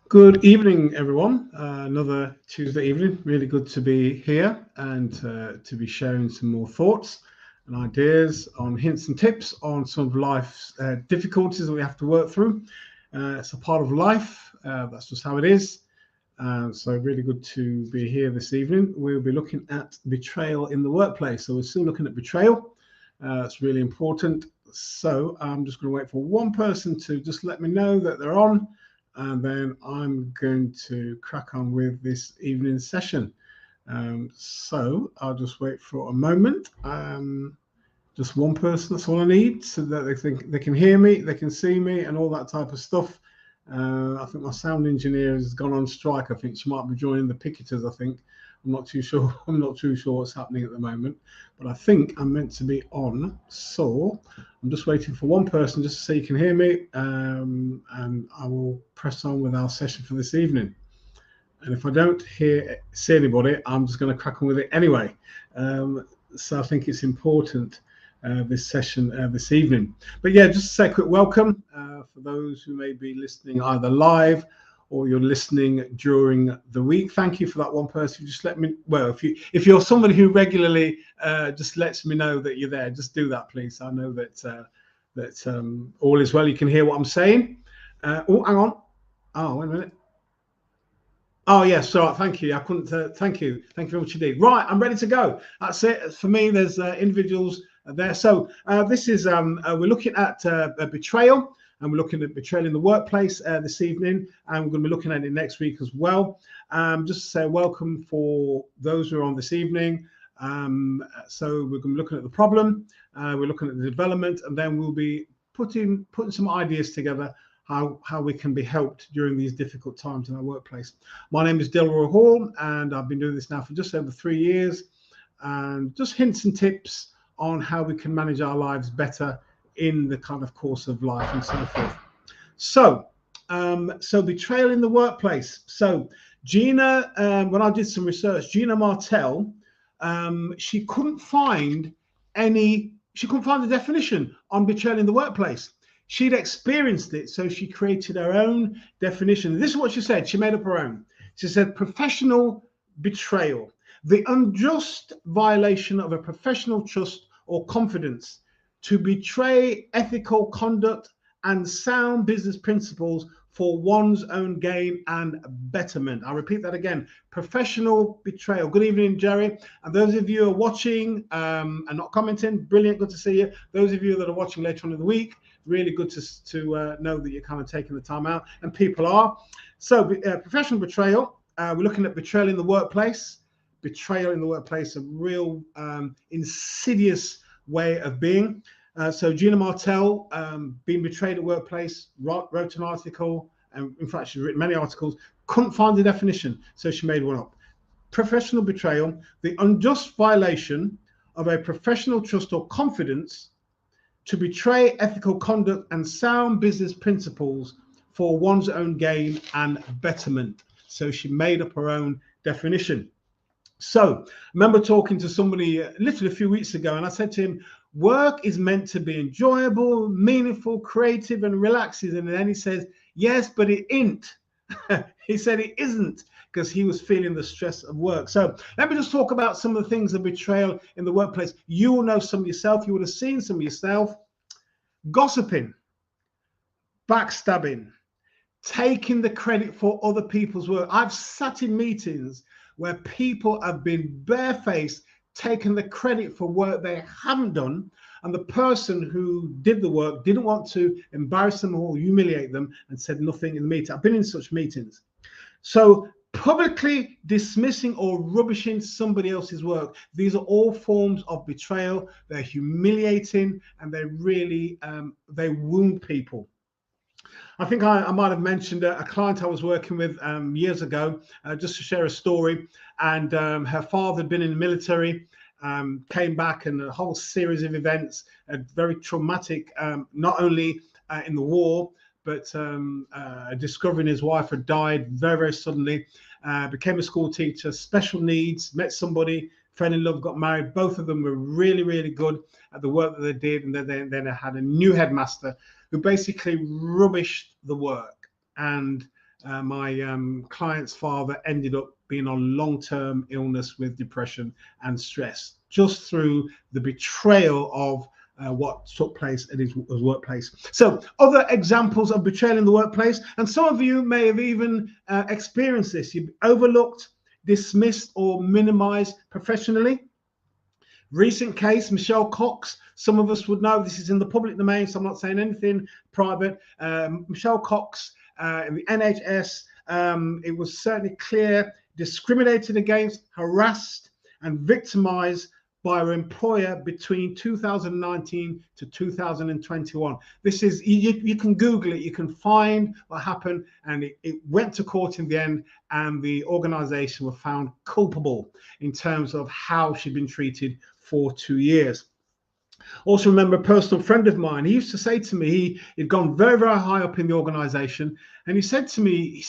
Good evening, everyone. Another Tuesday evening. Really good to be here and to be sharing some more thoughts and ideas on hints and tips on some of life's difficulties that we have to work through. It's a part of life. That's just how it is. So really good to be here this evening. We'll be looking at betrayal in the workplace. So we're still looking at betrayal. It's really important. So I'm just going to wait for one person to just let me know that they're on, and then I'm going to crack on with this evening's session. So I'll just wait for a moment. Just one person, that's all I need, so that they think they can hear me, they can see me, and all that type of stuff. I think my sound engineer has gone on strike. I think she might be joining the picketers. I think I'm not too sure. I'm not too sure what's happening at the moment, but I think I'm meant to be on. So I'm just waiting for one person just to say you can hear me, and I will press on with our session for this evening. And if I don't see anybody, I'm just going to crack on with it anyway. So I think it's important this session this evening. But yeah, just to say a quick welcome for those who may be listening either live or you're listening during the week. Thank you for that one person. Just let me, well, if you're somebody who regularly just lets me know that you're there, just do that, please. I know that all is well. You can hear what I'm saying. Oh, hang on. Oh, wait a minute. Oh, yes. All right. Thank you. I couldn't. Thank you. Thank you very much indeed. Right. I'm ready to go. That's it. For me, there's individuals there. So this is, we're looking at betrayal, and we're looking at betrayal in the workplace this evening, and we're going to be looking at it next week as well. Just to say welcome for those who are on this evening. So we're going to be looking at the problem, we're looking at the development, and then we'll be putting some ideas together how we can be helped during these difficult times in our workplace. My name is Delroy Hall, and I've been doing this now for just over 3 years, and just hints and tips on how we can manage our lives better in the kind of course of life and so forth. So betrayal in the workplace. So Gina, when I did some research, Gina Martell, she couldn't find the definition on betrayal in the workplace. She'd experienced it, so she created her own definition. This is what she said. She made up her own. She said, professional betrayal, the unjust violation of a professional trust or confidence to betray ethical conduct and sound business principles for one's own gain and betterment. I'll repeat that again. Professional betrayal. Good evening, Jerry. And those of you who are watching and not commenting, brilliant. Good to see you. Those of you that are watching later on in the week, really good to know that you're kind of taking the time out, and people are. So professional betrayal, we're looking at betrayal in the workplace. Betrayal in the workplace, a real insidious way of being. So Gina Martell, being betrayed at workplace, wrote an article, and in fact she's written many articles, couldn't find the definition, so she made one up. Professional betrayal, the unjust violation of a professional trust or confidence to betray ethical conduct and sound business principles for one's own gain and betterment. So she made up her own definition. So I remember talking to somebody literally a few weeks ago, and I said to him, work is meant to be enjoyable, meaningful, creative, and relaxing. And then he says, yes, but it ain't. He said it isn't, because he was feeling the stress of work. So let me just talk about some of the things of betrayal in the workplace. You will know some yourself. You would have seen some yourself. Gossiping, backstabbing, taking the credit for other people's work. I've sat in meetings where people have been barefaced, taking the credit for work they haven't done, and the person who did the work didn't want to embarrass them or humiliate them and said nothing in the meeting. I've been in such meetings. So publicly dismissing or rubbishing somebody else's work, these are all forms of betrayal. They're humiliating, and they really they wound people. I think I might have mentioned a client I was working with years ago, just to share a story. And her father had been in the military, came back, and a whole series of events, very traumatic, not only in the war, but discovering his wife had died very, very suddenly. Became a school teacher, special needs, met somebody, fell in love, got married. Both of them were really, really good at the work that they did. And then they had a new headmaster who basically rubbished the work. And My client's father ended up being on long-term illness with depression and stress, just through the betrayal of what took place at his workplace. So other examples of betrayal in the workplace, and some of you may have even experienced this. You've overlooked, dismissed, or minimized professionally. Recent case, Michelle Cox. Some of us would know this is in the public domain, so I'm not saying anything private. Michelle Cox in the NHS, it was certainly clear, discriminated against, harassed, and victimized by her employer between 2019 to 2021. This is, you can Google it, you can find what happened, and it went to court in the end, and the organization were found culpable in terms of how she'd been treated for 2 years. Also remember a personal friend of mine, he used to say to me, he'd gone very, very high up in the organization, and he said to me, he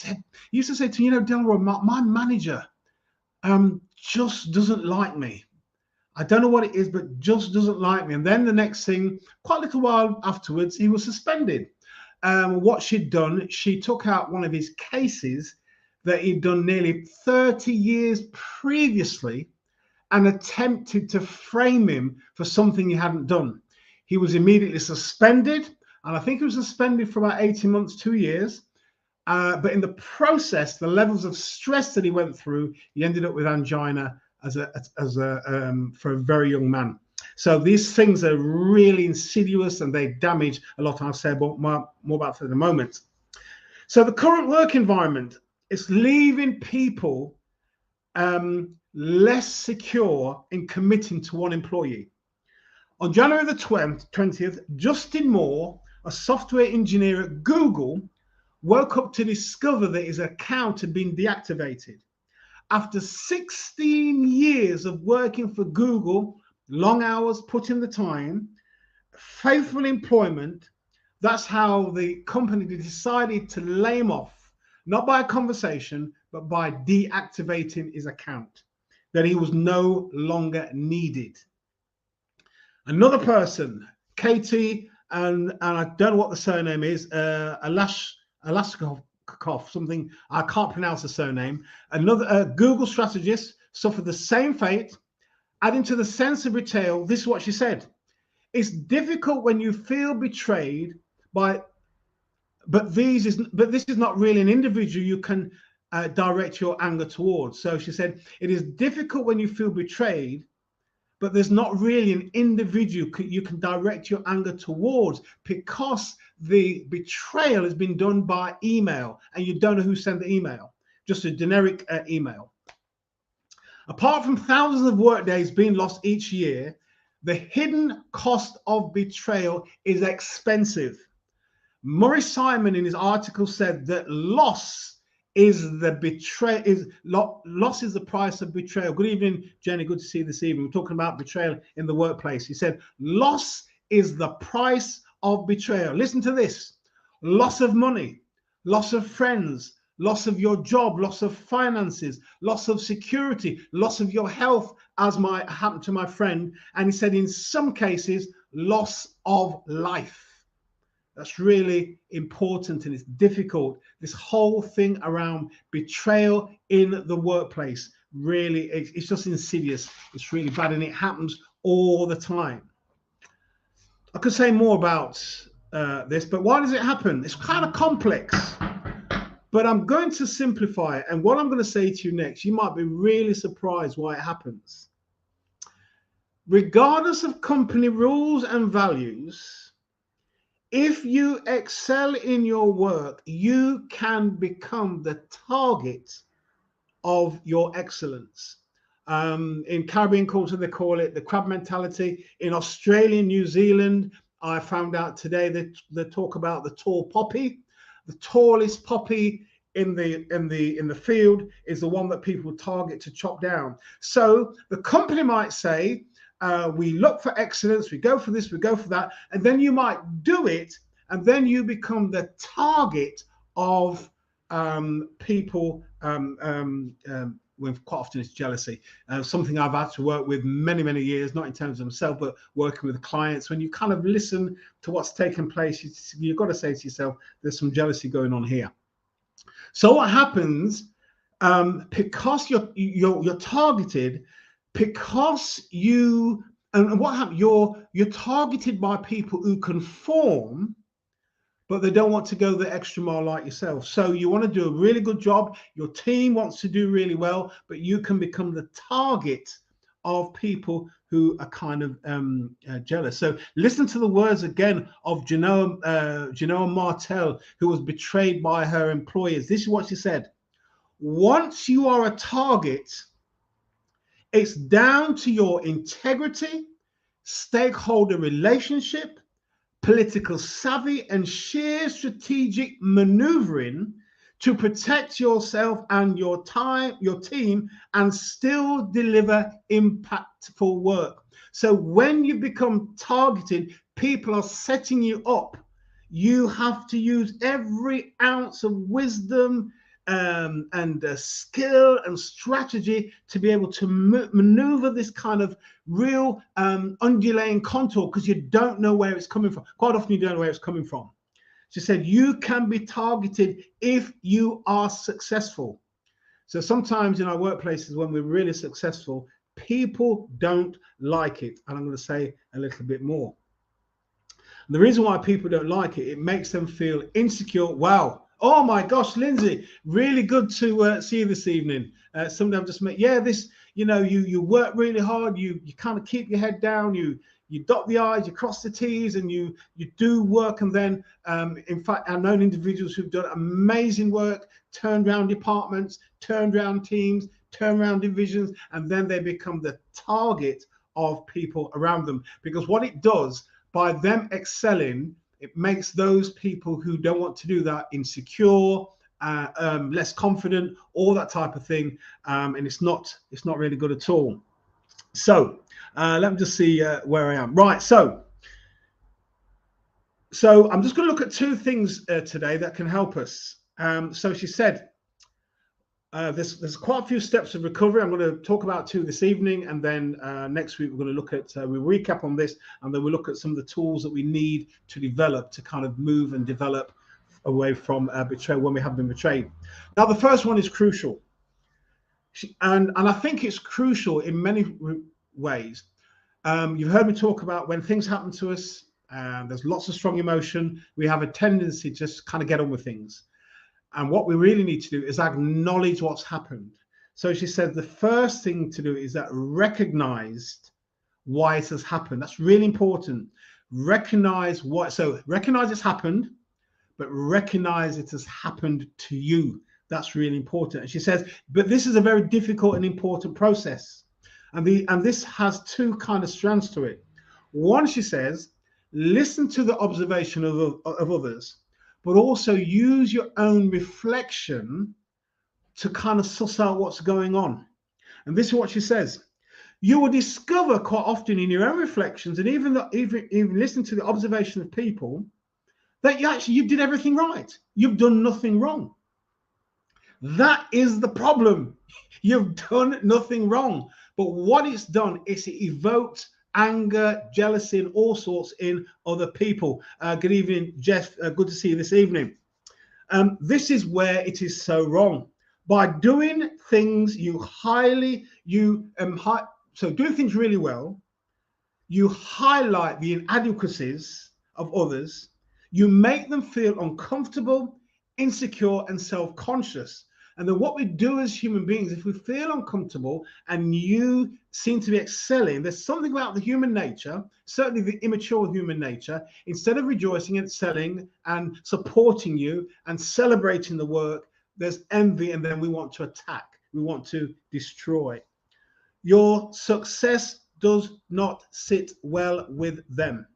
used to say to me, you know, Delroy, my manager just doesn't like me. I don't know what it is, but just doesn't like me. And then the next thing, quite a little while afterwards, he was suspended. What she'd done, she took out one of his cases that he'd done nearly 30 years previously and attempted to frame him for something he hadn't done. He was immediately suspended, and I think he was suspended for about 18 months, 2 years. But in the process, the levels of stress that he went through, he ended up with angina for a very young man. So these things are really insidious and they damage a lot. I'll say more about that in a moment. So the current work environment is leaving people less secure in committing to one employee. On January the 20th, Justin Moore, a software engineer at Google, woke up to discover that his account had been deactivated. After 16 years of working for Google, long hours, put in the time, faithful employment, that's how the company decided to lay him off, not by a conversation, but by deactivating his account, that he was no longer needed. Another person, Katie, and I don't know what the surname is, Alaskov, something, I can't pronounce the surname. Another Google strategist suffered the same fate. Adding to the sense of betrayal, this is what she said: it's difficult when you feel betrayed by, but this is not really an individual you can direct your anger towards. So she said, it is difficult when you feel betrayed, but there's not really an individual you can direct your anger towards, because the betrayal has been done by email and you don't know who sent the email, just a generic email. Apart from thousands of workdays being lost each year, the hidden cost of betrayal is expensive. Murray Simon in his article said that loss is the price of betrayal. Good evening, Jenny. Good to see you this evening. We're talking about betrayal in the workplace. He said, loss is the price of betrayal. Listen to this: loss of money, loss of friends, loss of your job, loss of finances, loss of security, loss of your health, as happened to my friend. And he said, in some cases, loss of life. That's really important, and it's difficult. This whole thing around betrayal in the workplace, really, it's just insidious. It's really bad, and it happens all the time. I could say more about this, but why does it happen? It's kind of complex, but I'm going to simplify it. And what I'm going to say to you next, you might be really surprised why it happens. Regardless of company rules and values, if you excel in your work, you can become the target of your excellence. In Caribbean culture, they call it the crab mentality. In Australia, New Zealand, I found out today that they talk about the tall poppy. The tallest poppy in the field is the one that people target to chop down. So the company might say, we look for excellence, we go for this, we go for that, and then you might do it, and then you become the target of people. With quite often it's jealousy, something I've had to work with many years, not in terms of myself, but working with clients. When you kind of listen to what's taken place, you've got to say to yourself, there's some jealousy going on here. So what happens, because you're targeted, because you and what happens, you're targeted by people who conform, but they don't want to go the extra mile like yourself. So you want to do a really good job. Your team wants to do really well, but you can become the target of people who are kind of jealous. So listen to the words again of Genoa Martel, who was betrayed by her employers. This is what she said. Once you are a target, it's down to your integrity, stakeholder relationship, political savvy, and sheer strategic maneuvering to protect yourself and your team, and still deliver impactful work. So when you become targeted, people are setting you up. You have to use every ounce of wisdom and skill and strategy to be able to maneuver this kind of real undulating contour, because you don't know where it's coming from. Quite often you don't know where it's coming from. She said you can be targeted if you are successful. So sometimes in our workplaces, when we're really successful, people don't like it. And I'm going to say a little bit more. And the reason why people don't like it, it makes them feel insecure. Wow. Oh my gosh, Lindsay, really good to see you this evening. Somebody I've just met. Yeah, this, you work really hard. You kind of keep your head down. You dot the I's, you cross the T's, and you do work. And then, in fact, I've known individuals who've done amazing work, turned around departments, turned around teams, turned around divisions, and then they become the target of people around them. Because what it does, by them excelling, it makes those people who don't want to do that insecure, less confident, all that type of thing, and it's not really good at all. So let me just see where I am. Right, so I'm just going to look at two things today that can help us. So she said there's quite a few steps of recovery. I'm going to talk about two this evening, and then next week we're going to look at we'll recap on this, and then we'll look at some of the tools that we need to develop to kind of move and develop away from betrayal when we have been betrayed. Now, the first one is crucial, and I think it's crucial in many ways. You've heard me talk about when things happen to us. There's lots of strong emotion. We have a tendency to just kind of get on with things. And what we really need to do is acknowledge what's happened. So she said the first thing to do is that recognize why it has happened. That's really important. Recognize it's happened, but recognize it has happened to you. That's really important. And she says, but this is a very difficult and important process. And this has two kind of strands to it. One, she says, listen to the observation of others, but also use your own reflection to kind of suss out what's going on. And this is what she says. You will discover quite often in your own reflections, and even listen to the observation of people, that you did everything right. You've done nothing wrong. That is the problem. You've done nothing wrong. But what it's done is it evoked anger, jealousy, and all sorts in other people. Good evening, Jeff. Good to see you this evening. This is where it is so wrong. By doing things doing things really well, you highlight the inadequacies of others. You make them feel uncomfortable, insecure, and self-conscious. And then what we do as human beings, if we feel uncomfortable and you seem to be excelling, there's something about the human nature, certainly the immature human nature, instead of rejoicing and excelling and supporting you and celebrating the work, there's envy, and then we want to attack. We want to destroy. Your success does not sit well with them.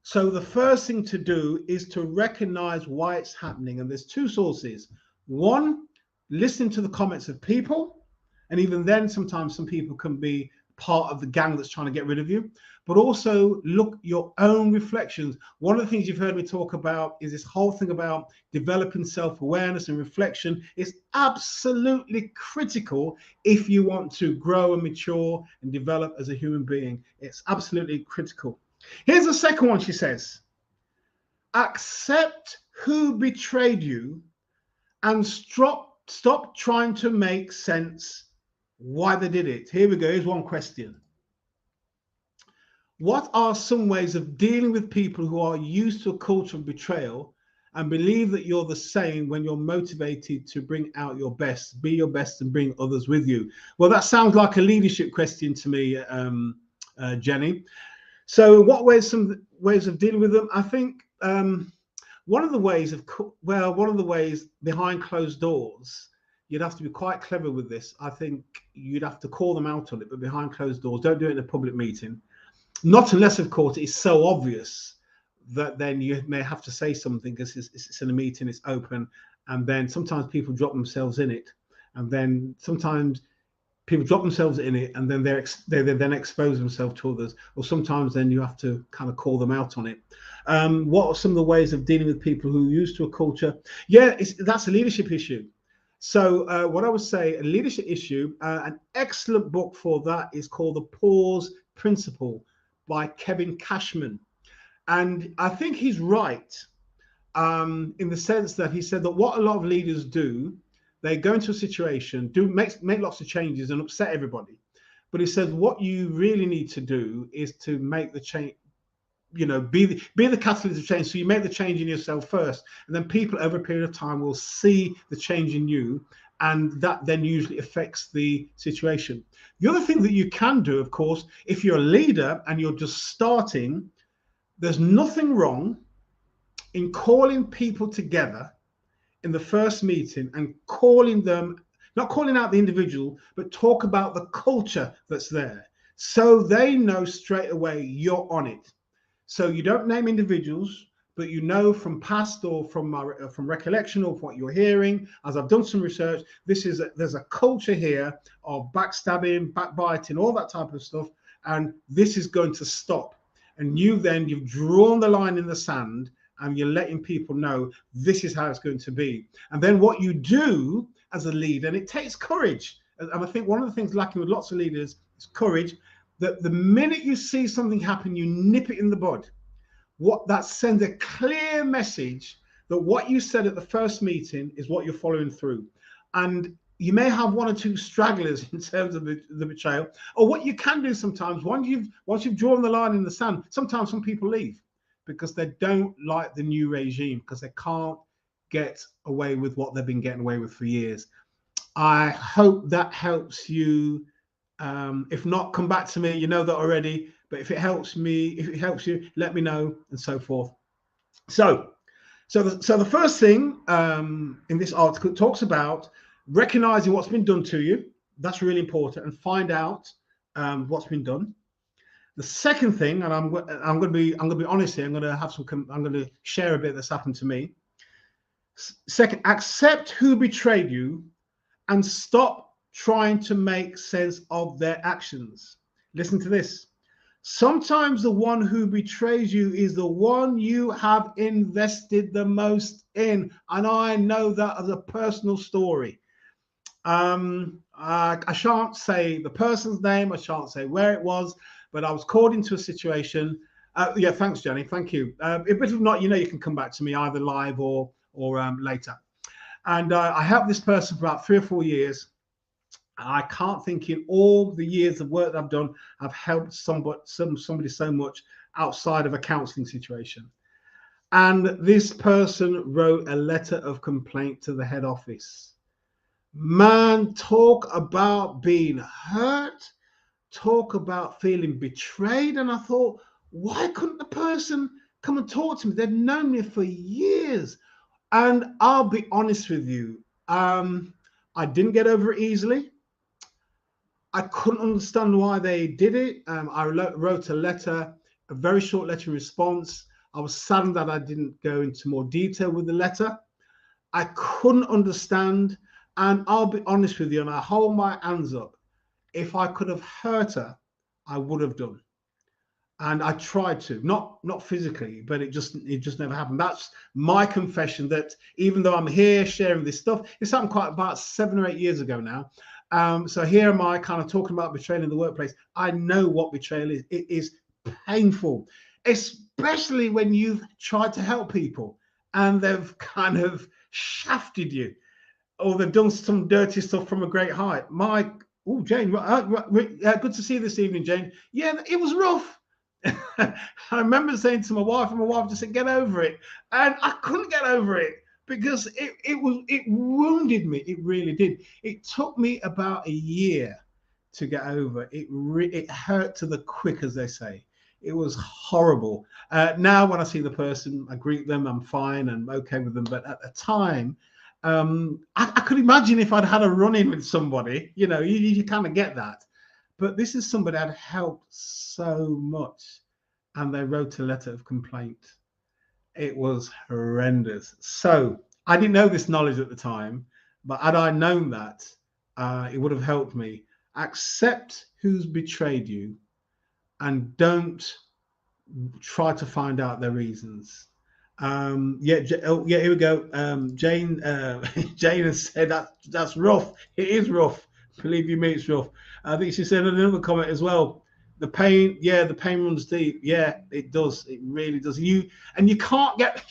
So the first thing to do is to recognize why it's happening. And there's two sources. One, listen to the comments of people. And even then, sometimes some people can be part of the gang that's trying to get rid of you. But also look your own reflections. One of the things you've heard me talk about is this whole thing about developing self-awareness and reflection. Is absolutely critical if you want to grow and mature and develop as a human being. It's absolutely critical. Here's the second one, she says. Accept who betrayed you and stop trying to make sense why they did it. Here we go. Here's one question. What are some ways of dealing with people who are used to a culture of betrayal and believe that you're the same when you're motivated to bring out your best, be your best, and bring others with you? Well, that sounds like a leadership question to me, Jenny. So, some ways of dealing with them? I think one of the ways behind closed doors, you'd have to be quite clever with this. I think you'd have to call them out on it, but behind closed doors, don't do it in a public meeting. Not unless, of course, it's so obvious that then you may have to say something because it's in a meeting, it's open, and then sometimes people drop themselves in it, and then sometimes people drop themselves in it, and then they then expose themselves to others, or sometimes then you have to kind of call them out on it. What are some of the ways of dealing with people who are used to a culture? Yeah, that's a leadership issue. So what I would say, a leadership issue, an excellent book for that is called The Pause Principle by Kevin Cashman. And I think he's right in the sense that he said that what a lot of leaders do, they go into a situation, make lots of changes and upset everybody. But he says what you really need to do is to make the change, be the catalyst of change. So you make the change in yourself first, and then people over a period of time will see the change in you, and that then usually affects the situation. The other thing that you can do, of course, if you're a leader and you're just starting, there's nothing wrong in calling people together in the first meeting and calling them, not calling out the individual, but talk about the culture that's there, so they know straight away you're on it. So you don't name individuals, but you know from past or from recollection of what you're hearing, as I've done some research, there's a culture here of backstabbing, backbiting, all that type of stuff, and this is going to stop. And you've drawn the line in the sand, and you're letting people know this is how it's going to be. And then what you do as a leader, and it takes courage, and I think one of the things lacking with lots of leaders is courage, that the minute you see something happen, you nip it in the bud. What that sends a clear message that what you said at the first meeting is what you're following through. And you may have one or two stragglers in terms of the betrayal. Or what you can do sometimes, once you've drawn the line in the sand, sometimes some people leave because they don't like the new regime, because they can't get away with what they've been getting away with for years. I hope that helps you. If not, come back to me. You know that already. But if it helps you, let me know, and so forth. So the first thing in this article talks about recognizing what's been done to you. That's really important, and find out what's been done. The second thing, and I'm going to be honest here. I'm going to share a bit that's happened to me. Second, accept who betrayed you, and stop trying to make sense of their actions. Listen to this. Sometimes the one who betrays you is the one you have invested the most in. And I know that as a personal story. I shan't say the person's name. I shan't say where it was, but I was called into a situation. Yeah, thanks, Jenny. Thank you. If not, you can come back to me either live or later. And I helped this person for about 3 or 4 years. I can't think in all the years of work that I've done, I've helped somebody so much outside of a counseling situation. And this person wrote a letter of complaint to the head office. Man, talk about being hurt, talk about feeling betrayed. And I thought, why couldn't the person come and talk to me? They've known me for years. And I'll be honest with you, I didn't get over it easily. I couldn't understand why they did it. I wrote a very short letter in response. I was saddened that I didn't go into more detail with the letter. I couldn't understand, and I'll be honest with you, and I hold my hands up. If I could have hurt her, I would have done. And I tried to, not physically, but it just never happened. That's my confession, that even though I'm here sharing this stuff, it's happened quite about 7 or 8 years ago now. So here am I kind of talking about betrayal in the workplace. I know what betrayal is. It is painful, especially when you've tried to help people and they've kind of shafted you. or they've done some dirty stuff from a great height. Mike, oh, Jane, good to see you this evening, Jane. Yeah, it was rough. I remember saying to my wife, and my wife just said, "Get over it," and I couldn't get over it because it wounded me. It really did. It took me about a year to get over. It hurt to the quick, as they say. It was horrible. Now, when I see the person, I greet them. I'm fine and okay with them. But at the time, I could imagine if I'd had a run-in with somebody. You know, you kind of get that. But this is somebody I'd helped so much, and they wrote a letter of complaint. It was horrendous. So I didn't know this knowledge at the time, but had I known that, it would have helped me. Accept who's betrayed you, and don't try to find out their reasons. Yeah, here we go. Jane, Jane has said that's rough. It is rough. Believe you me, it's rough. I think she said another comment as well. The pain, yeah, the pain runs deep. Yeah, it does. It really does. You can't get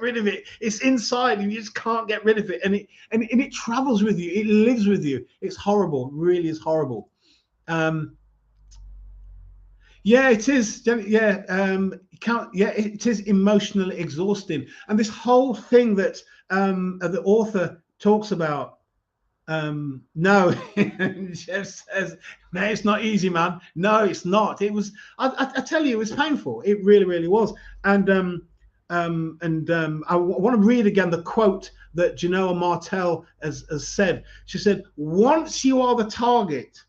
rid of it. It's inside, and you just can't get rid of it. And it travels with you. It lives with you. It's horrible. It really is horrible. Yeah, it is. Yeah, you can't. Yeah, it is emotionally exhausting. And this whole thing that the author talks about. No, Jeff says, no, it's not easy, man. No, it's not. It was. I tell you, it was painful. It really, really was. And I want to read again the quote that Genoa Martel has said. She said, "Once you are the target,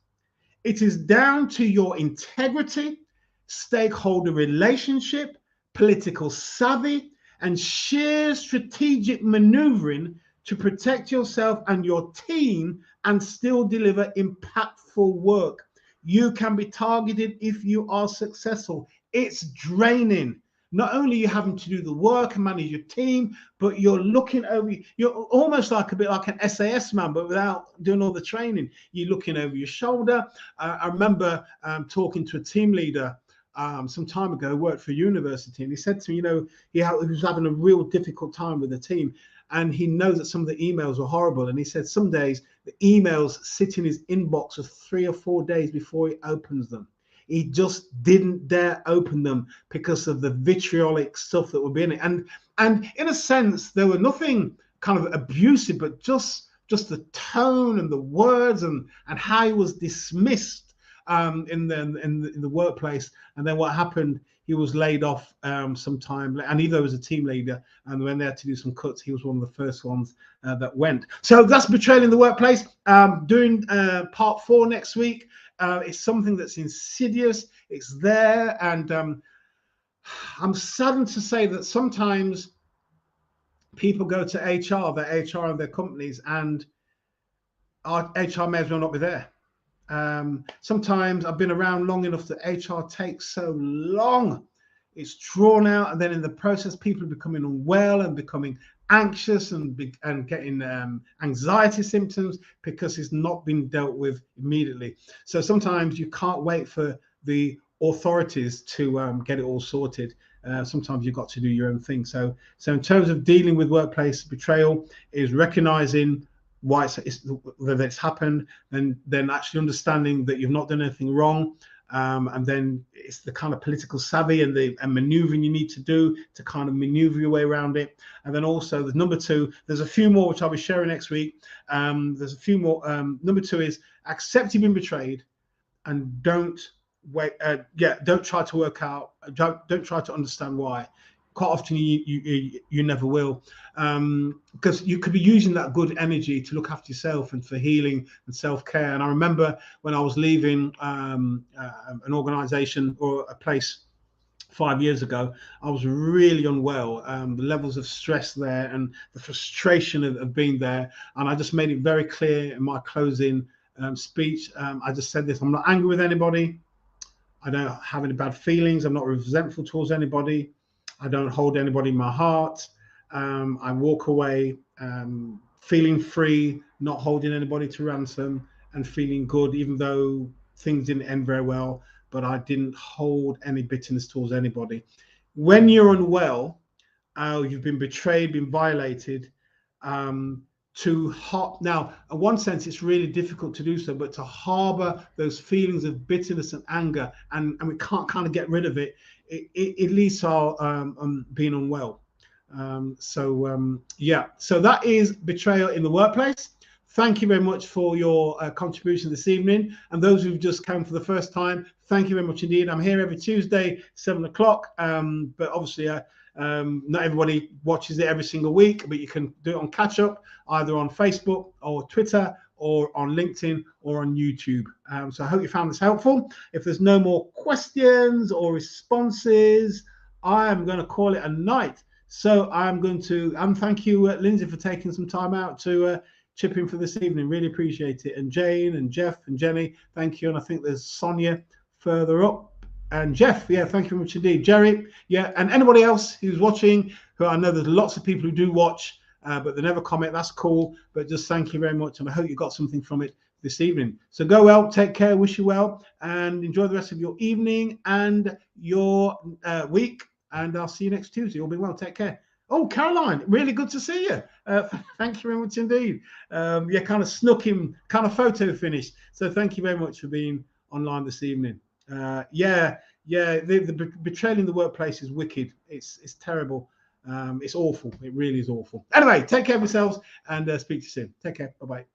it is down to your integrity, stakeholder relationship, political savvy, and sheer strategic maneuvering to protect yourself and your team and still deliver impactful work. You can be targeted if you are successful. It's draining. Not only are you having to do the work and manage your team, but you're looking over, you're almost like a bit like an SAS man, but without doing all the training. You're looking over your shoulder. I remember talking to a team leader some time ago, worked for a university, and he said to me, you know, he was having a real difficult time with the team, and he knows that some of the emails were horrible. And he said some days the emails sit in his inbox for 3 or 4 days before he opens them. He just didn't dare open them because of the vitriolic stuff that would be in it. And in a sense, there were nothing kind of abusive, but just the tone and the words and how he was dismissed in the workplace. And then what happened, he was laid off sometime, and either was a team leader, and when they had to do some cuts, he was one of the first ones that went. So that's Betrayal in the Workplace. Doing part 4 next week. It's something that's insidious. It's there, and I'm saddened to say that sometimes people go to HR, their HR of their companies, and our HR may as well not be there. Sometimes I've been around long enough that HR takes so long. It's drawn out, and then in the process, people are becoming unwell and becoming anxious and getting anxiety symptoms because it's not been dealt with immediately. So sometimes you can't wait for the authorities to get it all sorted. Sometimes you've got to do your own thing. So in terms of dealing with workplace betrayal, is recognizing why whether it's happened, and then actually understanding that you've not done anything wrong. And then it's the kind of political savvy and maneuvering you need to do to kind of maneuver your way around it. And then also the number 2, there's a few more which I'll be sharing next week. There's a few more. Number 2 is accept you've been betrayed, and don't wait. Don't try to work out. Don't try to understand why. Quite often you never will, because you could be using that good energy to look after yourself and for healing and self-care. And I remember when I was leaving an organization or a place 5 years ago, I was really unwell. The levels of stress there and the frustration of being there, and I just made it very clear in my closing speech. I just said this: I'm not angry with anybody. I don't have any bad feelings. I'm not resentful towards anybody. I don't hold anybody in my heart. I walk away feeling free, not holding anybody to ransom, and feeling good, even though things didn't end very well. But I didn't hold any bitterness towards anybody. When you're unwell, you've been betrayed, been violated, now, in one sense, it's really difficult to do so, but to harbor those feelings of bitterness and anger, and we can't kind of get rid of it, it leads to our being unwell. Yeah, so that is Betrayal in the Workplace. Thank you very much for your contribution this evening. And those who've just come for the first time, thank you very much indeed. I'm here every Tuesday, 7 o'clock. But obviously, not everybody watches it every single week, but you can do it on catch up, either on Facebook or Twitter or on LinkedIn or on YouTube. So I hope you found this helpful. If there's no more questions or responses, I am going to call it a night. So I'm going to thank you, Lindsay, for taking some time out to chip in for this evening. Really appreciate it. And Jane and Jeff and Jenny, thank you. And I think there's Sonia further up. And Jeff, yeah, thank you very much indeed. Jerry, yeah, and anybody else who's watching, who I know there's lots of people who do watch, but they never comment. That's cool. But just thank you very much. And I hope you got something from it this evening. So go well, take care, wish you well, and enjoy the rest of your evening and your week. And I'll see you next Tuesday. All be well. Take care. Oh, Caroline, really good to see you. Thank you very much indeed. Yeah, kind of snuck in, kind of photo finish. So thank you very much for being online this evening. Yeah, the betrayal in the workplace is wicked. It's terrible. It's awful. It really is awful. Anyway, take care of yourselves and speak to you soon. Take care. Bye-bye.